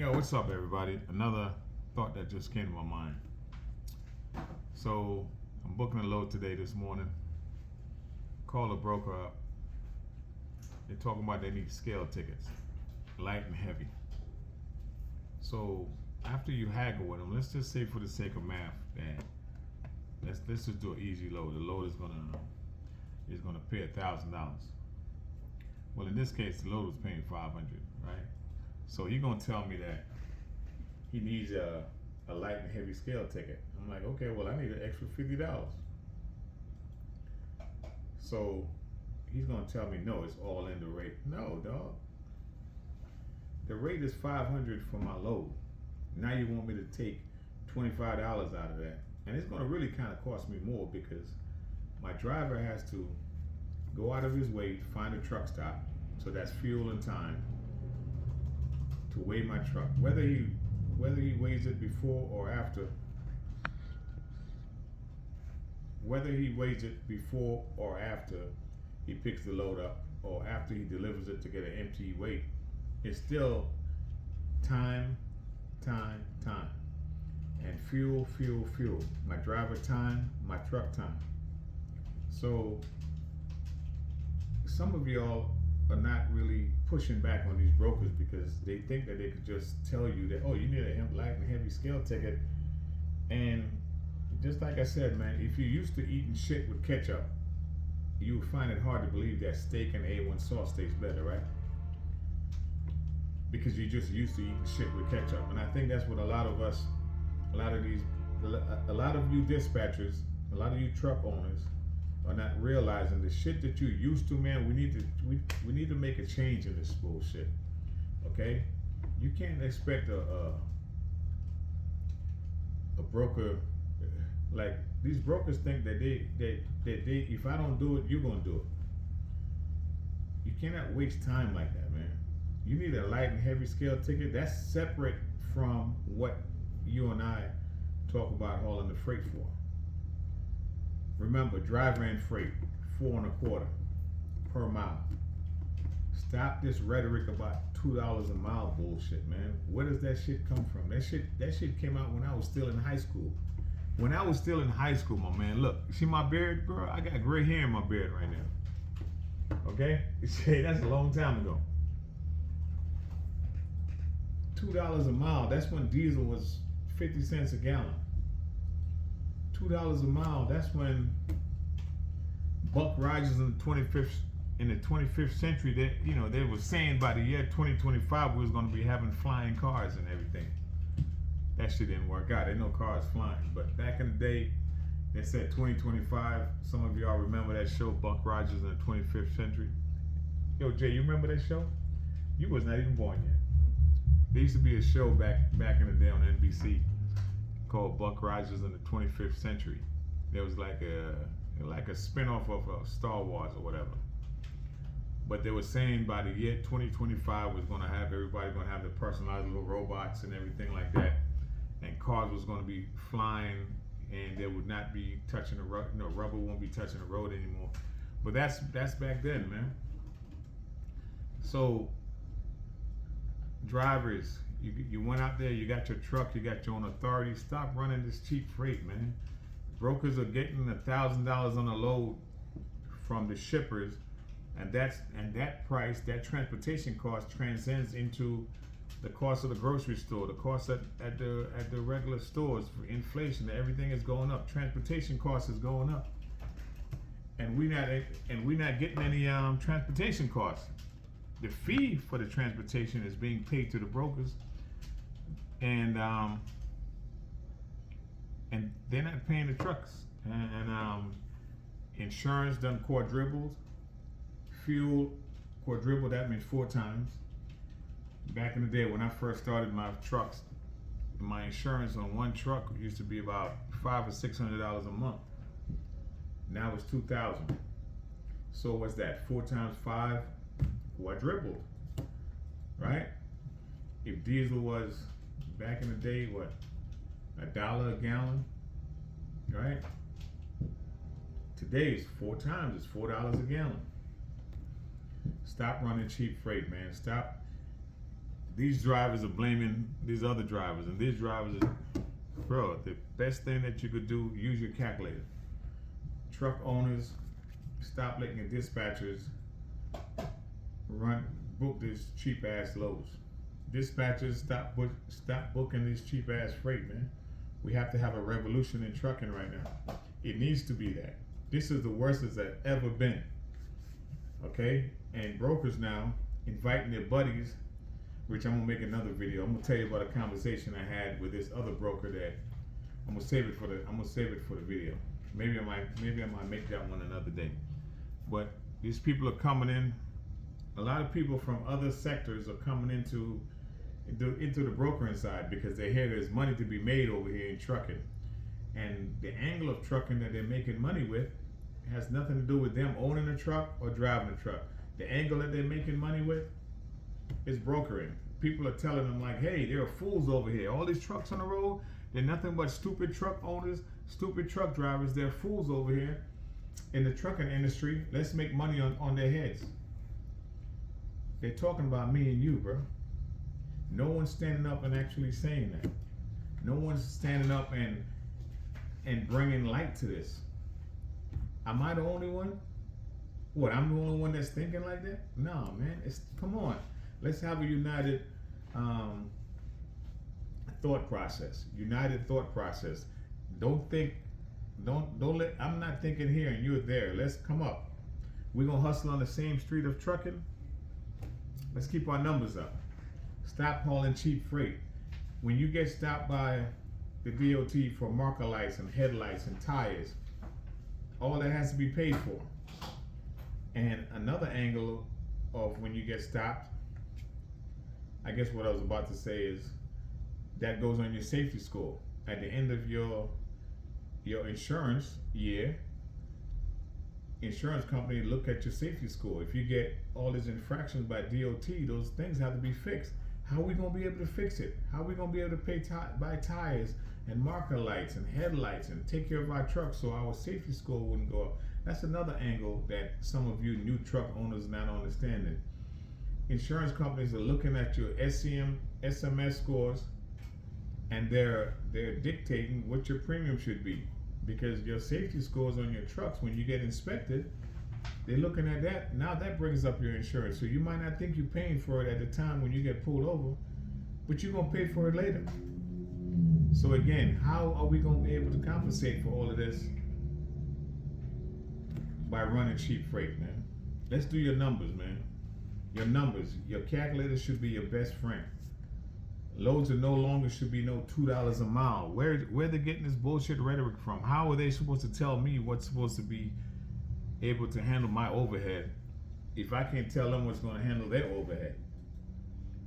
Yo, what's up, everybody? Another thought that just came to my mind. So, I'm booking a load today this morning. Call a broker up. They're talking about they need scale tickets, light and heavy. So, after you haggle with them, let's just say for the sake of math that let's just do an easy load. The load is gonna pay $1,000. Well, in this case, the load was paying 500, right? So you're gonna tell me that he needs a light and heavy scale ticket. I'm like, okay, well, I need an extra $50. So he's gonna tell me, no, it's all in the rate. No, dog. The rate is 500 for my load. Now you want me to take $25 out of that, and it's gonna really kind of cost me more because my driver has to go out of his way to find a truck stop, so that's fuel and time to weigh my truck. Whether he weighs it before or after, he picks the load up or after he delivers it to get an empty weight, it's still time, and fuel. My driver time, my truck time. So some of y'all are not really pushing back on these brokers because they think that they could just tell you that, oh, you need a light and heavy scale ticket. And just like I said, man, if you're used to eating shit with ketchup, you find it hard to believe that steak and A1 sauce tastes better, right? Because you're just used to eating shit with ketchup. And I think that's what a lot of you dispatchers, a lot of you truck owners are not realizing the shit that you're used to, man. We need to make a change in this bullshit. Okay? You can't expect a broker, like these brokers think that they if I don't do it, you're gonna do it. You cannot waste time like that, man. You need a light and heavy scale ticket. That's separate from what you and I talk about hauling the freight for. Remember, driver and freight, 4 1/4 per mile. Stop this rhetoric about $2 a mile bullshit, man. Where does that shit come from? That shit came out when I was still in high school. When I was still in high school, my man, look, you see my beard, bro? I got gray hair in my beard right now. Okay? That's a long time ago. $2 a mile, that's when diesel was 50 cents a gallon. $2 a mile, that's when Buck Rogers in the 25th century, they were saying by the year 2025 we was going to be having flying cars and everything. That shit didn't work out. There ain't no cars flying. But back in the day, they said 2025. Some of y'all remember that show, Buck Rogers in the 25th century? Yo, Jay, you remember that show? You was not even born yet. There used to be a show back in the day on NBC called Buck Rogers in the 25th century. There was like a spin-off of Star Wars or whatever. But they were saying by the year 2025 was going to have everybody going to have the personalized little robots and everything like that, and cars was going to be flying, and they would not be touching the road. Rubber won't be touching the road anymore. But that's back then, man. So drivers, you went out there, you got your truck, you got your own authority. Stop running this cheap freight, man. Brokers are getting $1,000 on a load from the shippers, and that price, that transportation cost transcends into the cost of the grocery store, the cost at the regular stores. For inflation, everything is going up. Transportation cost is going up, and we're not getting any transportation costs. The fee for the transportation is being paid to the brokers, and they're not paying the trucks. And insurance done quadrupled, fuel quadrupled. That means 4 times. Back in the day when I first started my trucks, my insurance on one truck used to be about $500 or $600 a month. Now it's $2,000. So what's that? 4 times 5. Quadrupled, right? If diesel was back in the day, what, $1 a gallon, right? Today it's 4 times. It's $4 a gallon. Stop running cheap freight, man. Stop. these drivers are blaming these other drivers, and these drivers are, bro, the best thing that you could do, use your calculator. Truck owners, stop letting your dispatchers book these cheap ass loads. Dispatchers, stop booking these cheap ass freight, man. We have to have a revolution in trucking right now. It needs to be that. This is the worst it's ever been. Okay? And brokers now inviting their buddies, which I'm gonna make another video. I'm gonna tell you about a conversation I had with this other broker that I'm gonna save it for the video. Maybe I might make that one another day. But these people are coming in. A lot of people from other sectors are coming into the brokering side because they hear there's money to be made over here in trucking. And the angle of trucking that they're making money with has nothing to do with them owning a truck or driving a truck. The angle that they're making money with is brokering. People are telling them like, hey, there are fools over here. All these trucks on the road, they're nothing but stupid truck owners, stupid truck drivers. They're fools over here in the trucking industry. Let's make money on their heads. They're talking about me and you, bro. No one's standing up and actually saying that. No one's standing up and bringing light to this. Am I the only one? What, I'm the only one that's thinking like that? No, man. Come on. Let's have a united thought process. United thought process. Don't let, I'm not thinking here and you're there. Let's come up. We're going to hustle on the same street of trucking. Let's keep our numbers up. Stop hauling cheap freight. When you get stopped by the DOT for marker lights and headlights and tires, all that has to be paid for. And another angle of when you get stopped, I guess what I was about to say is that goes on your safety score. At the end of your insurance year, insurance company look at your safety score. If you get all these infractions by DOT, those things have to be fixed. How are we going to be able to fix it? How are we going to be able to buy tires and marker lights and headlights and take care of our trucks so our safety score wouldn't go up? That's another angle that some of you new truck owners are not understanding. Insurance companies are looking at your SMS scores, and they're dictating what your premium should be, because your safety scores on your trucks, when you get inspected, they're looking at that. Now that brings up your insurance. So you might not think you're paying for it at the time when you get pulled over, but you're going to pay for it later. So again, how are we going to be able to compensate for all of this? By running cheap freight, man. Let's do your numbers, man. Your numbers. Your calculator should be your best friend. Loads are no longer should be no $2 a mile. Where they getting this bullshit rhetoric from? How are they supposed to tell me what's supposed to be able to handle my overhead if I can't tell them what's going to handle their overhead?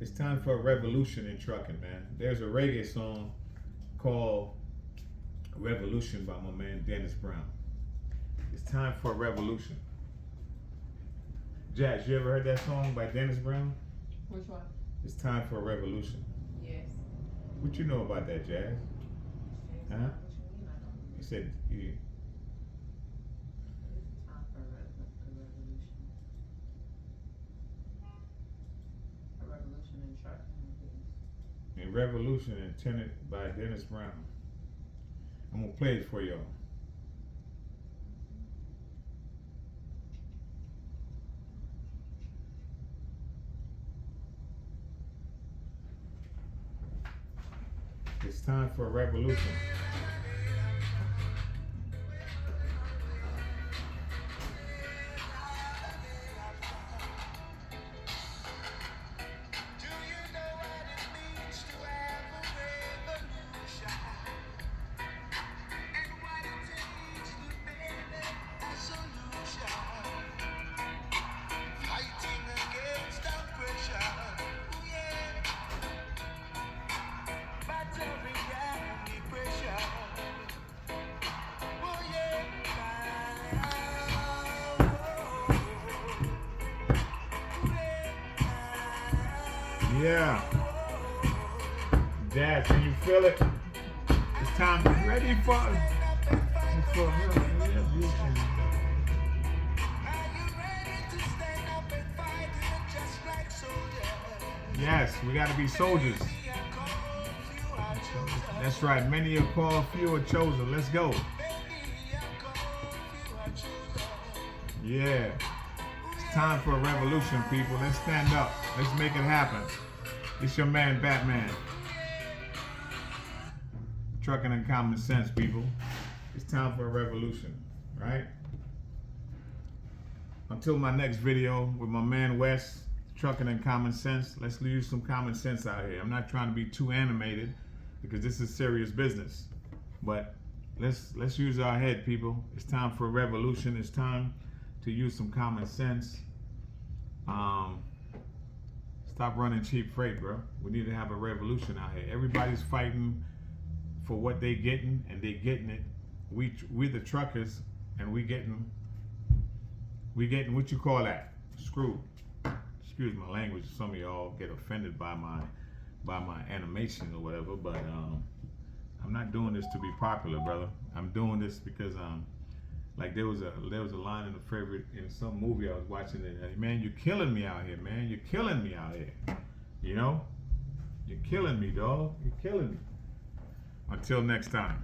It's time for a revolution in trucking, man. There's a reggae song called Revolution by my man Dennis Brown. It's time for a revolution. Jazz, you ever heard that song by Dennis Brown? Which one? It's time for a revolution. Yes. What you know about that, Jazz? Huh? What you mean? I don't. He said, It's time for a revolution. A revolution in trucking. in Revolution, intended by Dennis Brown. I'm gonna play it for y'all. It's time for a revolution. Yeah. Jazz, can you feel it? It's time to be ready for revolution. Yes, we got to be soldiers. That's right. Many are called, few are chosen. Let's go. Yeah. It's time for a revolution, people. Let's stand up. Let's make it happen. It's your man, Batman. Trucking and common sense, people. It's time for a revolution, right? Until my next video with my man Wes, Trucking and Common Sense, let's use some common sense out here. I'm not trying to be too animated because this is serious business. But let's use our head, people. It's time for a revolution. It's time to use some common sense. Stop running cheap freight, bro. We need to have a revolution out here. Everybody's fighting for what they getting, and they getting it. We the truckers, and we getting what you call that? Screwed. Excuse my language. Some of y'all get offended by my animation or whatever, but I'm not doing this to be popular, brother. I'm doing this because like there was a line in a favorite in some movie I was watching, and man, you're killing me out here, man. You're killing me out here. You know? You're killing me, dog. You're killing me. Until next time.